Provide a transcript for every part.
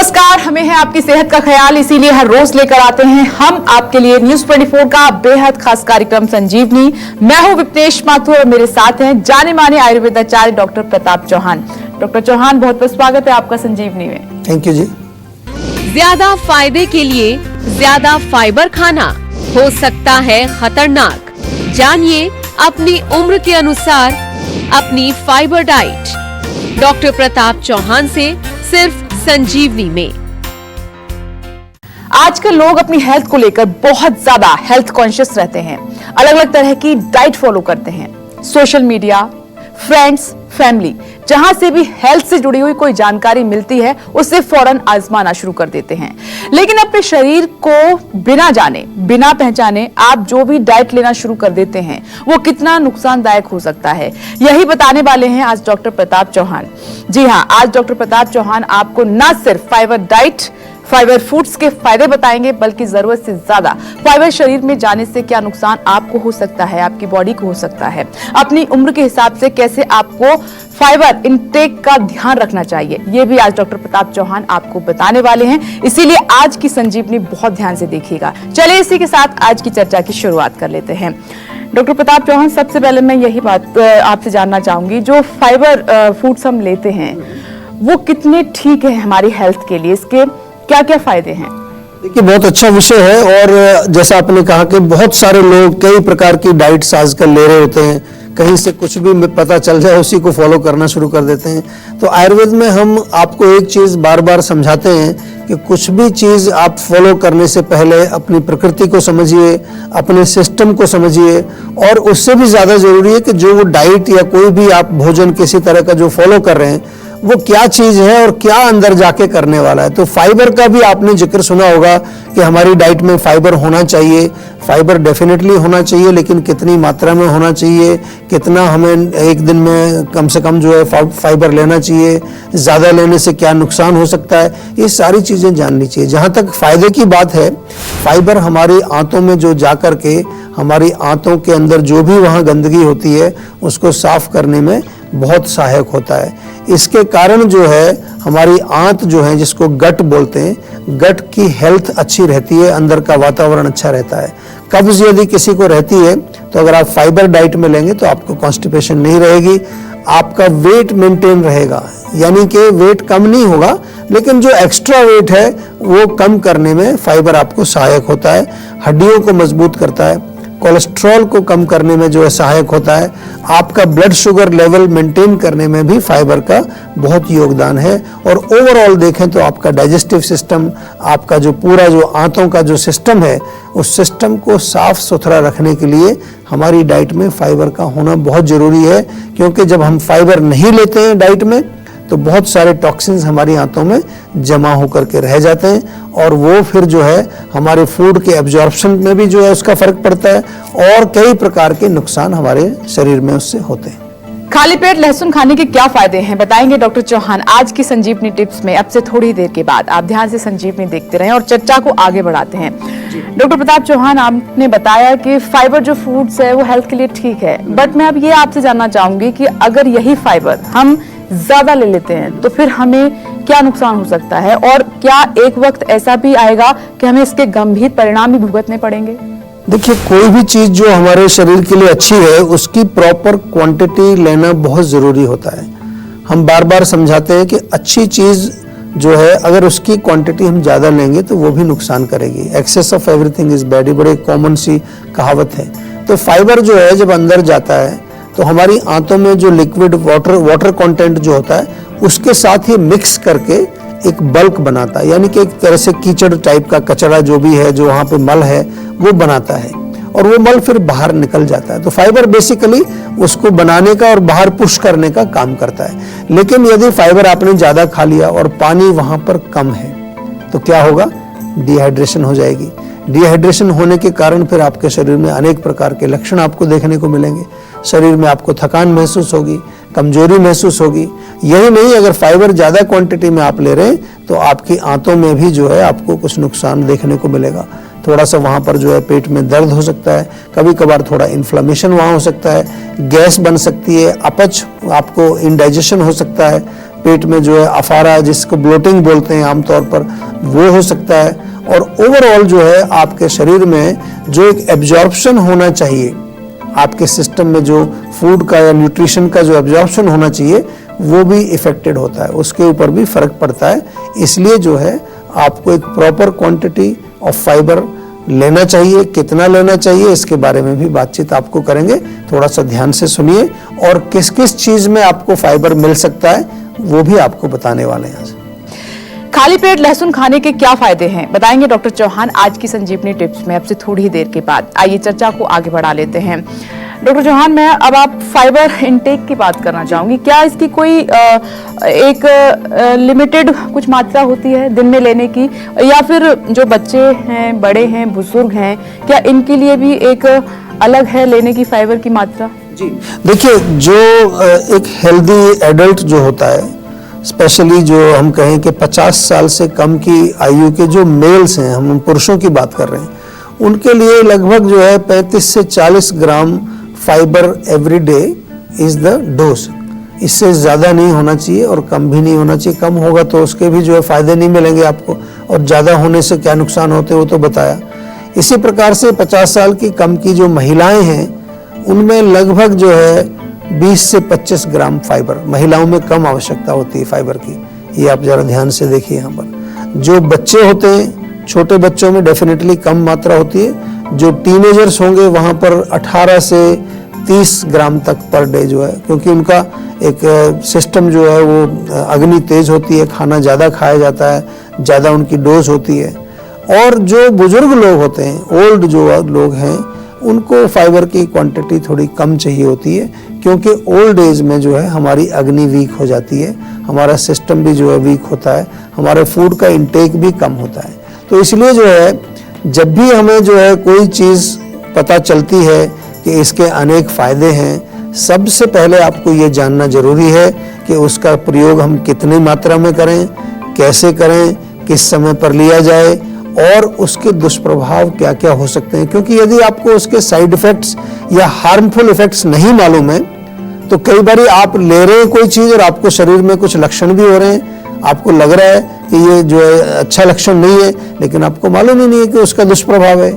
नमस्कार, हमें है आपकी सेहत का ख्याल, इसीलिए हर रोज लेकर आते हैं हम आपके लिए न्यूज 24 का बेहद खास कार्यक्रम संजीवनी। मैं हूं विपनेश माथुर और मेरे साथ हैं जाने माने आयुर्वेदाचार्य डॉक्टर प्रताप चौहान। डॉक्टर चौहान, बहुत बहुत स्वागत है आपका संजीवनी में। थैंक यू जी। ज्यादा फायदे के लिए ज्यादा फाइबर खाना हो सकता है खतरनाक। जानिए अपनी उम्र के अनुसार अपनी fibre diet doctor Pratap Chauhan से सिर्फ संजीवनी में। आजकल लोग अपनी हेल्थ को लेकर बहुत ज्यादा हेल्थ कॉन्शियस रहते हैं, अलग अलग तरह की डाइट फॉलो करते हैं। सोशल मीडिया, फ्रेंड्स, फैमिली, जहां से भी हेल्थ से जुड़ी हुई कोई जानकारी मिलती है उसे फौरन आजमाना शुरू कर देते हैं। लेकिन अपने शरीर को बिना जाने, बिना पहचाने आप जो भी डाइट लेना शुरू कर देते हैं वो कितना नुकसानदायक हो सकता है, यही बताने वाले हैं आज डॉक्टर प्रताप चौहान। जी हां, आज डॉक्टर प्रताप चौहान आपको न सिर्फ फाइबर डाइट, फाइबर फूड्स के फायदे बताएंगे, बल्कि जरूरत से ज्यादा फाइबर शरीर में जाने से क्या नुकसान आपको हो सकता है, आपकी बॉडी को हो सकता है, अपनी उम्र के हिसाब से कैसे आपको फाइबर इंटेक का ध्यान रखना चाहिए, ये भी आज डॉक्टर प्रताप चौहान आपको बताने वाले हैं। इसीलिए आज की संजीवनी बहुत ध्यान से देखिएगा। चलिए इसी के साथ आज की चर्चा की शुरुआत कर लेते हैं। डॉक्टर प्रताप चौहान, सबसे पहले मैं यही बात आपसे जानना चाहूंगी, जो फाइबर फूड्स हम लेते हैं वो कितने ठीक है हमारी हेल्थ के लिए, इसके क्या क्या फायदे हैं? देखिए, बहुत अच्छा विषय है। और जैसा आपने कहा कि बहुत सारे लोग कई प्रकार की डाइट्स आजकल ले रहे होते हैं, कहीं से कुछ भी पता चल जाए उसी को फॉलो करना शुरू कर देते हैं। तो आयुर्वेद में हम आपको एक चीज़ बार बार समझाते हैं कि कुछ भी चीज़ आप फॉलो करने से पहले अपनी प्रकृति को समझिए, अपने सिस्टम को समझिए, और उससे भी ज़्यादा ज़रूरी है कि जो वो डाइट या कोई भी आप भोजन किसी तरह का जो फॉलो कर रहे हैं वो क्या चीज़ है और क्या अंदर जाके करने वाला है। तो फाइबर का भी आपने जिक्र सुना होगा कि हमारी डाइट में फाइबर होना चाहिए। फाइबर डेफिनेटली होना चाहिए, लेकिन कितनी मात्रा में होना चाहिए, कितना हमें एक दिन में कम से कम जो है फाइबर लेना चाहिए, ज़्यादा लेने से क्या नुकसान हो सकता है, ये सारी चीज़ें जाननी चाहिए। जहाँ तक फायदे की बात है, फाइबर हमारी आंतों में जो जा कर के हमारी आंतों के अंदर जो भी वहाँ गंदगी होती है उसको साफ करने में बहुत सहायक होता है। इसके कारण जो है हमारी आंत जो है, जिसको गट बोलते हैं, गट की हेल्थ अच्छी रहती है, अंदर का वातावरण अच्छा रहता है। कब्ज यदि किसी को रहती है तो अगर आप फाइबर डाइट में लेंगे तो आपको कॉन्स्टिपेशन नहीं रहेगी, आपका वेट मेंटेन रहेगा, यानी कि वेट कम नहीं होगा, लेकिन जो एक्स्ट्रा वेट है वो कम करने में फाइबर आपको सहायक होता है। हड्डियों को मजबूत करता है, कोलेस्ट्रॉल को कम करने में जो है सहायक होता है, आपका ब्लड शुगर लेवल मेंटेन करने में भी फाइबर का बहुत योगदान है। और ओवरऑल देखें तो आपका डाइजेस्टिव सिस्टम, आपका जो पूरा जो आंतों का जो सिस्टम है, उस सिस्टम को साफ सुथरा रखने के लिए हमारी डाइट में फाइबर का होना बहुत ज़रूरी है। क्योंकि जब हम फाइबर नहीं लेते हैं डाइट में तो बहुत सारे टॉक्सिन्स हमारी आंतों में जमा होकर के रह जाते हैं, और वो फिर जो है हमारे फूड के एब्जॉर्प्शन में भी जो है उसका फर्क पड़ता है, और कई प्रकार के नुकसान हमारे शरीर में उससे होते हैं। खाली पेट लहसुन खाने के क्या फायदे हैं, बताएंगे डॉक्टर चौहान आज की संजीवनी टिप्स में। अब से थोड़ी देर के बाद आप ध्यान से संजीवनी देखते रहें और चर्चा को आगे बढ़ाते हैं। डॉक्टर प्रताप चौहान, आपने बताया कि फाइबर जो फूड्स है वो हेल्थ के लिए ठीक है, बट मैं अब ये आपसे जानना चाहूंगी कि अगर यही फाइबर हम ज्यादा ले लेते हैं तो फिर हमें क्या नुकसान हो सकता है, और क्या एक वक्त ऐसा भी आएगा कि हमें इसके गंभीर परिणाम भी भुगतने पड़ेंगे? देखिए, कोई भी चीज़ जो हमारे शरीर के लिए अच्छी है उसकी प्रॉपर क्वांटिटी लेना बहुत ज़रूरी होता है। हम बार बार समझाते हैं कि अच्छी चीज़ जो है अगर उसकी क्वांटिटी हम ज़्यादा लेंगे तो वो भी नुकसान करेगी। Excess of everything is bad, बड़े कॉमन सी कहावत है। तो फाइबर जो है जब अंदर जाता है तो हमारी आंतों में जो लिक्विड वाटर कंटेंट जो होता है उसके साथ ही मिक्स करके एक बल्क बनाता है, यानी कि एक तरह से कीचड़ टाइप का कचरा जो भी है, जो वहाँ पे मल है, वो बनाता है, और वो मल फिर बाहर निकल जाता है। तो फाइबर बेसिकली उसको बनाने का और बाहर पुश करने का काम करता है। लेकिन यदि फाइबर आपने ज़्यादा खा लिया और पानी वहाँ पर कम है तो क्या होगा? डिहाइड्रेशन हो जाएगी। डिहाइड्रेशन होने के कारण फिर आपके शरीर में अनेक प्रकार के लक्षण आपको देखने को मिलेंगे। शरीर में आपको थकान महसूस होगी, कमजोरी महसूस होगी। यही नहीं, अगर फाइबर ज़्यादा क्वांटिटी में आप ले रहे हैं तो आपकी आंतों में भी जो है आपको कुछ नुकसान देखने को मिलेगा। थोड़ा सा वहाँ पर जो है पेट में दर्द हो सकता है, कभी कभार थोड़ा इन्फ्लेमेशन वहाँ हो सकता है, गैस बन सकती है, अपच, आपको इंडाइजेशन हो सकता है, पेट में जो है अफारा, जिसको ब्लोटिंग बोलते हैं आमतौर पर, वो हो सकता है। और ओवरऑल जो है आपके शरीर में जो एक एब्जॉर्प्शन होना चाहिए, आपके सिस्टम में जो फूड का या न्यूट्रिशन का जो एब्जॉर्प्शन होना चाहिए वो भी इफेक्टेड होता है, उसके ऊपर भी फर्क पड़ता है। इसलिए जो है आपको एक प्रॉपर क्वांटिटी ऑफ फाइबर लेना चाहिए। कितना लेना चाहिए इसके बारे में भी बातचीत आपको करेंगे, थोड़ा सा ध्यान से सुनिए। और किस किस चीज में आपको फाइबर मिल सकता है वो भी आपको बताने वाले हैं आज। खाली पेट लहसुन खाने के क्या फायदे हैं, बताएंगे डॉक्टर चौहान आज की संजीवनी टिप्स में, अब से थोड़ी ही देर के बाद। आइए चर्चा को आगे बढ़ा लेते हैं। डॉक्टर चौहान, मैं अब आप फाइबर इनटेक की बात करना चाहूंगी। क्या इसकी कोई एक लिमिटेड कुछ मात्रा होती है दिन में लेने की, या फिर जो बच्चे हैं, बड़े हैं, बुजुर्ग हैं, क्या इनके लिए भी एक अलग है लेने की फाइबर की मात्रा? जी देखिए, जो एक हेल्दी एडल्ट जो होता है, स्पेशली जो हम कहें कि 50 साल से कम की आयु के जो मेल्स हैं, हम पुरुषों की बात कर रहे हैं, उनके लिए लगभग जो है 35 से 40 gram fibre every day is the dose. इससे ज़्यादा नहीं होना चाहिए और कम भी नहीं होना चाहिए। कम होगा तो उसके भी जो है फायदे नहीं मिलेंगे आपको, और ज़्यादा होने से क्या नुकसान होते हैं वो तो बताया। इसी प्रकार से 50 साल की कम की जो महिलाएं हैं उनमें लगभग जो है 20 से 25 ग्राम फाइबर, महिलाओं में कम आवश्यकता होती है फाइबर की, ये आप जरा ध्यान से देखिए। यहाँ पर जो बच्चे होते हैं, छोटे बच्चों में डेफिनेटली कम मात्रा होती है। जो टीनेजर्स होंगे वहाँ पर 18 से 30 ग्राम तक पर डे जो है, क्योंकि उनका एक सिस्टम जो है वो अग्नि तेज होती है, खाना ज़्यादा खाया जाता है, ज़्यादा उनकी डोज होती है। और जो बुजुर्ग लोग होते हैं, ओल्ड जो लोग हैं, उनको फाइबर की क्वांटिटी थोड़ी कम चाहिए होती है, क्योंकि ओल्ड एज में जो है हमारी अग्नि वीक हो जाती है, हमारा सिस्टम भी जो है वीक होता है, हमारे फूड का इंटेक भी कम होता है। तो इसलिए जो है जब भी हमें जो है कोई चीज़ पता चलती है कि इसके अनेक फ़ायदे हैं, सबसे पहले आपको ये जानना जरूरी है कि उसका प्रयोग हम कितनी मात्रा में करें, कैसे करें, किस समय पर लिया जाए और उसके दुष्प्रभाव क्या क्या हो सकते हैं। क्योंकि यदि आपको उसके साइड इफेक्ट्स या हार्मफुल इफेक्ट्स नहीं मालूम है तो कई बार आप ले रहे हैं कोई चीज़ और आपको शरीर में कुछ लक्षण भी हो रहे हैं, आपको लग रहा है कि ये जो है अच्छा लक्षण नहीं है, लेकिन आपको मालूम ही नहीं है कि उसका दुष्प्रभाव है।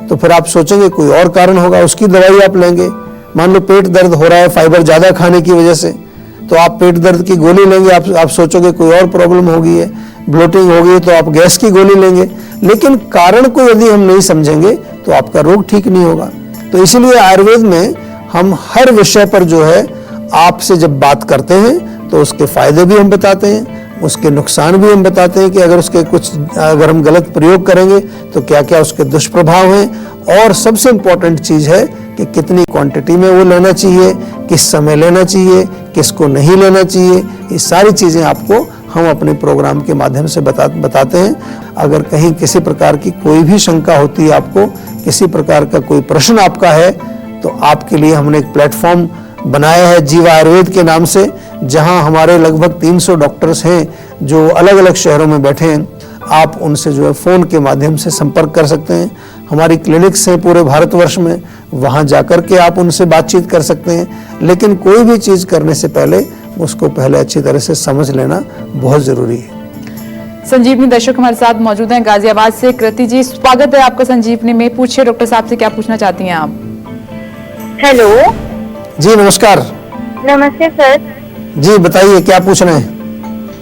तो फिर आप सोचेंगे कोई और कारण होगा, उसकी दवाई आप लेंगे। मान लो पेट दर्द हो रहा है फाइबर ज़्यादा खाने की वजह से, तो आप पेट दर्द की गोली लेंगे, आप सोचोगे कोई और प्रॉब्लम हो गई है, ब्लोटिंग हो गई, तो आप गैस की गोली लेंगे। लेकिन कारण को यदि हम नहीं समझेंगे तो आपका रोग ठीक नहीं होगा। तो इसलिए आयुर्वेद में हम हर विषय पर जो है आपसे जब बात करते हैं तो उसके फायदे भी हम बताते हैं, उसके नुकसान भी हम बताते हैं कि अगर हम गलत प्रयोग करेंगे तो क्या क्या उसके दुष्प्रभाव हैं। और सबसे इम्पोर्टेंट चीज़ है कि कितनी क्वांटिटी में वो लेना चाहिए, किस समय लेना चाहिए, किसको नहीं लेना चाहिए। ये सारी चीज़ें आपको हम अपने प्रोग्राम के माध्यम से बताते हैं। अगर कहीं किसी प्रकार की कोई भी शंका होती है, आपको किसी प्रकार का कोई प्रश्न आपका है, तो आपके लिए हमने एक प्लेटफॉर्म बनाया है जीवा आयुर्वेद के नाम से, जहां हमारे लगभग 300 डॉक्टर्स हैं जो अलग अलग शहरों में बैठे हैं। आप उनसे जो है फ़ोन के माध्यम से संपर्क कर सकते हैं। हमारी क्लिनिक्स हैं पूरे भारतवर्ष में, वहां जाकर के आप उनसे बातचीत कर सकते हैं। लेकिन कोई भी चीज़ करने से पहले उसको पहले अच्छी तरह से समझ लेना बहुत ज़रूरी है। संजीवनी दर्शक हमारे साथ मौजूद हैं गाजियाबाद से। कृति जी, स्वागत है आपका संजीवनी में। पूछिए डॉक्टर साहब से क्या पूछना चाहती हैं आप? हेलो जी नमस्कार। नमस्ते सर। जी बताइए क्या पूछना है?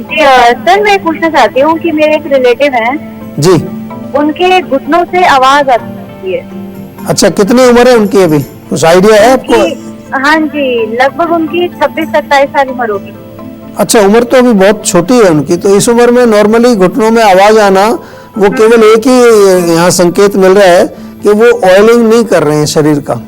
जी सर, मैं पूछना चाहती हूँ कि मेरे एक रिलेटिव हैं जी। उनके घुटनों से आवाज आती है। अच्छा, कितनी उम्र है उनकी अभी, कुछ आइडिया है आपको? हाँ जी, लगभग उनकी 26-27 साल उम्र होगी। अच्छा, उम्र तो अभी बहुत छोटी है उनकी। तो इस उम्र में नॉर्मली घुटनों में आवाज आना, वो केवल एक ही यहाँ संकेत मिल रहा है कि वो ऑयलिंग नहीं कर रहे हैं शरीर का।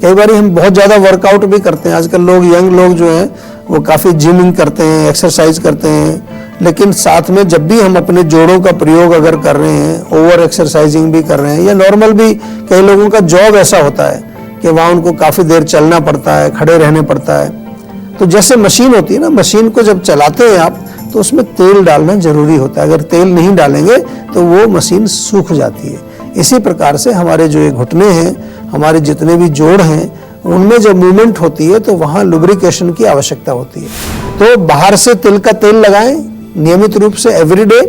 कई बार हम बहुत ज़्यादा वर्कआउट भी करते हैं, आजकल लोग, यंग लोग जो हैं वो काफ़ी जिमिंग करते हैं, एक्सरसाइज करते हैं, लेकिन साथ में जब भी हम अपने जोड़ों का प्रयोग अगर कर रहे हैं, ओवर एक्सरसाइजिंग भी कर रहे हैं, या नॉर्मल भी कई लोगों का जॉब ऐसा होता है कि वहाँ उनको काफ़ी देर चलना पड़ता है, खड़े रहने पड़ता है। तो जैसे मशीन होती है ना, मशीन को जब चलाते हैं आप तो उसमें तेल डालना जरूरी होता है। अगर तेल नहीं डालेंगे तो वो मशीन सूख जाती है। इसी प्रकार से हमारे जो ये घुटने हैं, हमारे जितने भी जोड़ हैं, उनमें जब मूवमेंट होती है तो वहाँ लुब्रिकेशन की आवश्यकता होती है। तो बाहर से तिल का तेल लगाएं नियमित रूप से एवरीडे,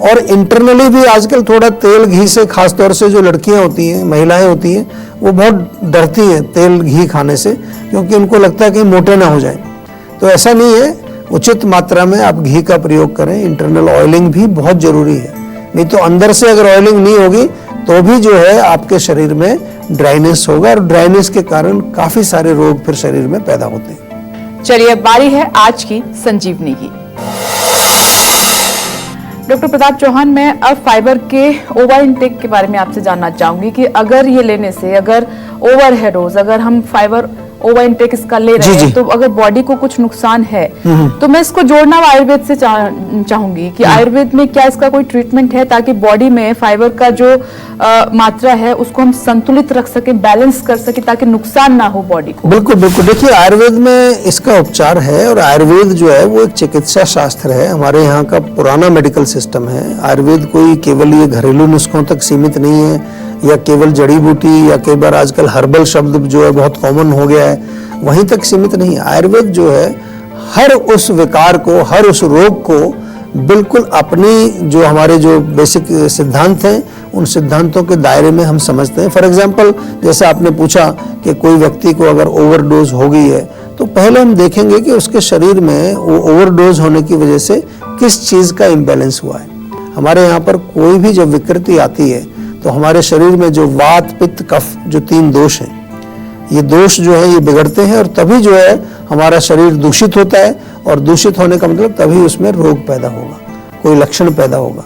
और इंटरनली भी आजकल थोड़ा तेल घी से, खासतौर से जो लड़कियां होती हैं, महिलाएं होती हैं, वो बहुत डरती हैं तेल घी खाने से, क्योंकि उनको लगता है कि मोटे ना हो जाएं। तो ऐसा नहीं है, उचित मात्रा में आप घी का प्रयोग करें। इंटरनल ऑयलिंग भी बहुत जरूरी है, नहीं तो अंदर से अगर ऑयलिंग नहीं होगी तो भी जो है आपके शरीर में ड्राइनेस होगा, और ड्राइनेस के कारण काफी सारे रोग फिर शरीर में पैदा होते हैं। चलिए अब बारी है आज की संजीवनी की। डॉक्टर प्रताप चौहान, मैं अब फाइबर के ओवर इनटेक के बारे में आपसे जानना चाहूंगी कि अगर ये लेने से, अगर ओवर है डोज, अगर हम फाइबर ओवर इनटेक इसका ले रहे हैं, तो अगर बॉडी को कुछ नुकसान है, तो मैं इसको जोड़ना आयुर्वेद से चाहूंगी कि आयुर्वेद में क्या इसका कोई ट्रीटमेंट है ताकि बॉडी में फाइबर का जो मात्रा है उसको हम संतुलित रख सके, बैलेंस कर सके, ताकि नुकसान ना हो बॉडी को। बिल्कुल बिल्कुल, देखिए आयुर्वेद में इसका उपचार है, और आयुर्वेद जो है वो एक चिकित्सा शास्त्र है, हमारे यहाँ का पुराना मेडिकल सिस्टम है। आयुर्वेद कोई केवल ये घरेलू नुस्खों तक सीमित नहीं है, या केवल जड़ी बूटी, या कई बार आजकल हर्बल शब्द जो है बहुत कॉमन हो गया है, वहीं तक सीमित नहीं है। आयुर्वेद जो है हर उस विकार को, हर उस रोग को बिल्कुल अपनी जो हमारे जो बेसिक सिद्धांत हैं, उन सिद्धांतों के दायरे में हम समझते हैं। फॉर एग्जाम्पल, जैसे आपने पूछा कि कोई व्यक्ति को अगर ओवरडोज हो गई है, तो पहले हम देखेंगे कि उसके शरीर में वो ओवरडोज होने की वजह से किस चीज़ का इम्बैलेंस हुआ है। हमारे यहाँ पर कोई भी जब विकृति आती है तो हमारे शरीर में जो वात, पित्त, कफ, जो 3 दोष हैं, ये दोष जो है ये बिगड़ते हैं, और तभी जो है हमारा शरीर दूषित होता है, और दूषित होने का मतलब तभी उसमें रोग पैदा होगा, कोई लक्षण पैदा होगा।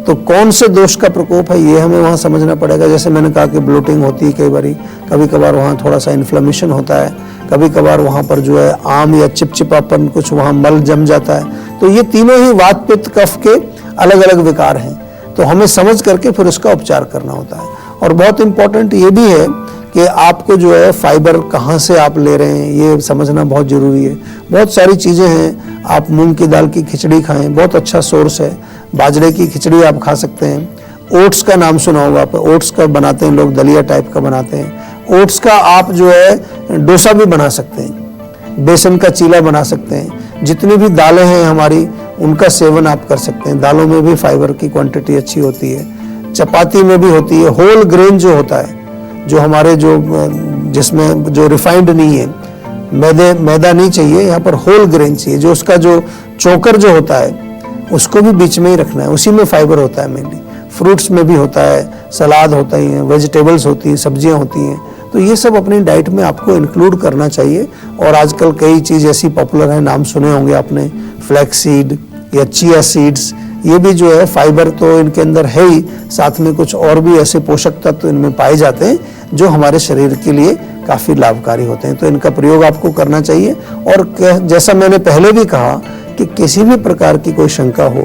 तो कौन से दोष का प्रकोप है ये हमें वहाँ समझना पड़ेगा। जैसे मैंने कहा कि ब्लोटिंग होती है कई बार, कभी कभार वहाँ थोड़ा सा इन्फ्लेमेशन होता है, कभी कभार वहाँ पर जो है आम या चिपचिपापन, कुछ वहाँ मल जम जाता है। तो ये तीनों ही वात, पित्त, कफ के अलग अलग विकार हैं, तो हमें समझ करके फिर उसका उपचार करना होता है। और बहुत इम्पोर्टेंट ये भी है कि आपको जो है फाइबर कहाँ से आप ले रहे हैं ये समझना बहुत ज़रूरी है। बहुत सारी चीज़ें हैं, आप मूंग की दाल की खिचड़ी खाएं, बहुत अच्छा सोर्स है। बाजरे की खिचड़ी आप खा सकते हैं। ओट्स का नाम सुना होगा आप, ओट्स का बनाते हैं लोग, दलिया टाइप का बनाते हैं। ओट्स का आप जो है डोसा भी बना सकते हैं, बेसन का चीला बना सकते हैं। जितनी भी दालें हैं हमारी, उनका सेवन आप कर सकते हैं। दालों में भी फाइबर की क्वांटिटी अच्छी होती है, चपाती में भी होती है। होल ग्रेन जो होता है, जो हमारे जो जिसमें जो रिफाइंड नहीं है, मैदा नहीं चाहिए, यहाँ पर होल ग्रेन चाहिए। जो उसका जो चोकर जो होता है उसको भी बीच में ही रखना है, उसी में फाइबर होता है मेनली। फ्रूट्स में भी होता है, सलाद होता ही है, वेजिटेबल्स होती हैं, सब्जियां होती हैं। तो ये सब अपनी डाइट में आपको इंक्लूड करना चाहिए। और आजकल कई चीज़ ऐसी पॉपुलर है, नाम सुने होंगे आपने, फ्लैक्स सीड या चिया सीड्स, ये भी जो है फाइबर तो इनके अंदर है ही, साथ में कुछ और भी ऐसे पोषक तत्व इनमें पाए जाते हैं जो हमारे शरीर के लिए काफ़ी लाभकारी होते हैं। तो इनका प्रयोग आपको करना चाहिए। और जैसा मैंने पहले भी कहा कि किसी भी प्रकार की कोई शंका हो,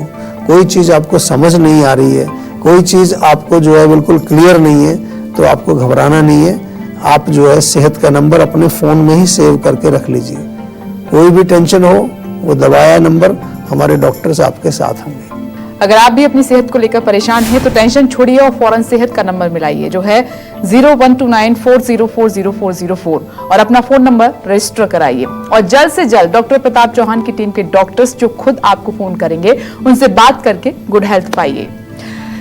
कोई चीज़ आपको समझ नहीं आ रही है, कोई चीज़ आपको जो है बिल्कुल क्लियर नहीं है, तो आपको घबराना नहीं है। आप जो है सेहत का नंबर अपने फ़ोन में ही सेव करके रख लीजिए। कोई भी टेंशन हो, वो दबाया नंबर, हमारे डॉक्टर्स आपके साथ होंगे। अगर आप भी अपनी सेहत को लेकर परेशान हैं तो टेंशन छोड़िए और फौरन सेहत का नंबर मिलाइए, जो है 0129404004 और अपना फोन नंबर रजिस्टर कराइए। और जल्द से जल्द डॉक्टर प्रताप चौहान की टीम के डॉक्टर्स जो खुद आपको फोन करेंगे, उनसे बात करके गुड हेल्थ पाइए।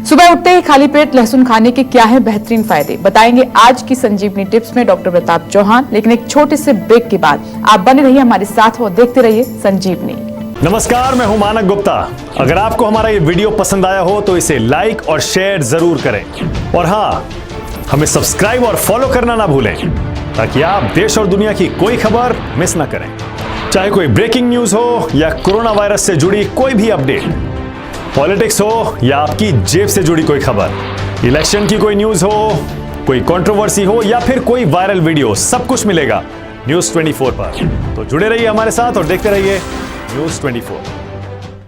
सुबह उठते ही खाली पेट लहसुन खाने के क्या है बेहतरीन फायदे, बताएंगे आज की संजीवनी टिप्स में डॉक्टर प्रताप चौहान। लेकिन एक छोटे से ब्रेक के बाद आप बने रहिए हमारे साथ और देखते रहिए संजीवनी। नमस्कार, मैं हूं मानक गुप्ता। अगर आपको हमारा ये वीडियो पसंद आया हो तो इसे लाइक और शेयर जरूर करें, और हाँ, हमें सब्सक्राइब और फॉलो करना ना भूलें ताकि आप देश और दुनिया की कोई खबर मिस ना करें। चाहे कोई ब्रेकिंग न्यूज हो या कोरोना वायरस से जुड़ी कोई भी अपडेट, पॉलिटिक्स हो या आपकी जेब से जुड़ी कोई खबर, इलेक्शन की कोई न्यूज हो, कोई कंट्रोवर्सी हो या फिर कोई वायरल वीडियो, सब कुछ मिलेगा न्यूज़ 24 पर। तो जुड़े रहिए हमारे साथ और देखते रहिए न्यूज़ 24।